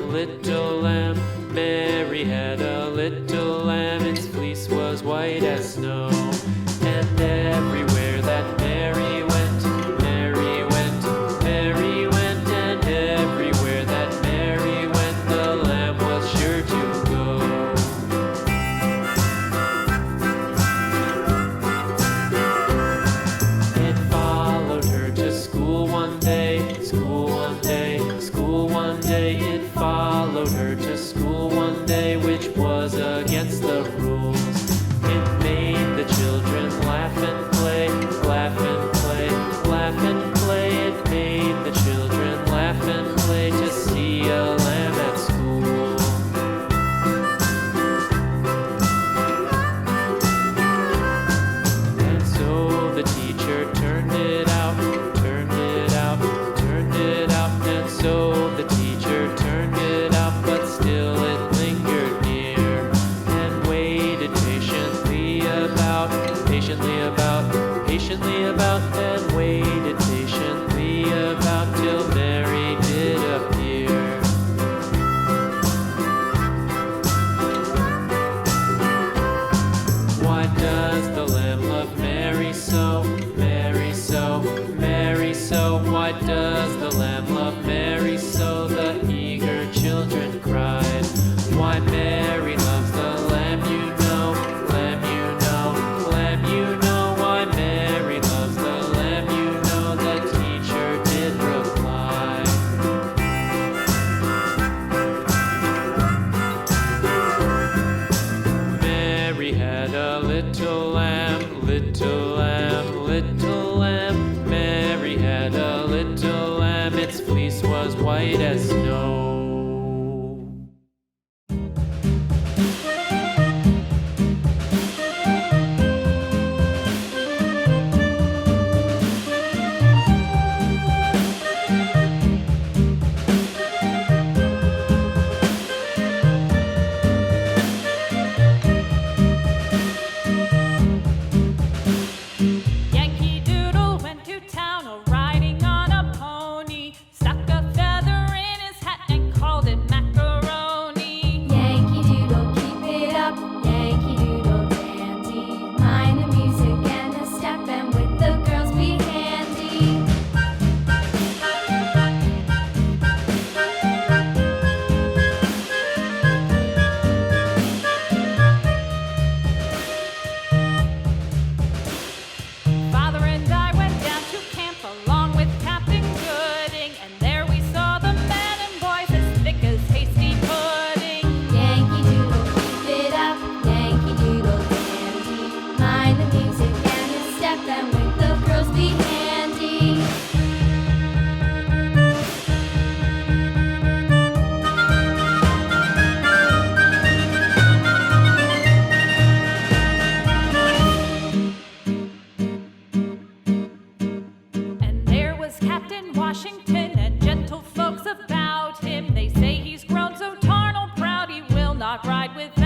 little lamb. Mary had a little lamb, its fleece was white as snow. And everywhere that Mary went, Mary went, Mary went, and everywhere that Mary went, the lamb was sure to go. It followed her to school one day, school one day, school one day. It followed her to school one day, which was against the rules. It made the children laugh and play, laugh and play, laugh and play. It made the children laugh and play to see a lamb at school. And so the teacher turned it out, turned it out, turned it out. And so the teacher turned it out, but still it lingered near and waited patiently about, patiently about, patiently about, and waited patiently about till Mary did appear. Why does the lamb love Mary so, Mary so, Mary so? Why does the lamb love Mary so? The eager children cried. Why Mary loves the lamb, you know, lamb, you know, lamb, you know. Why Mary loves the lamb, you know, the teacher did reply. Mary had a little lamb, little lamb, little lamb. Mary had a little lamb, its fleece was white as snow. Yankee Doodle went to town riding on a pony, stuck a feather in his hat and called it macaroni. Yankee Doodle, keep it up, Yankee Doodle dandy. Mind the music and the step, and with the girls be handy. Father and I went down to camp along with Captain Gooding, and there we saw the men and boys as thick as hasty pudding. Yankee Doodle, keep it up, Yankee Doodle dandy. Mind the music and the step, and with the girls be handy. And there was Captain Washington and gentle folks about him. They say he's grown so tarnal proud he will not ride without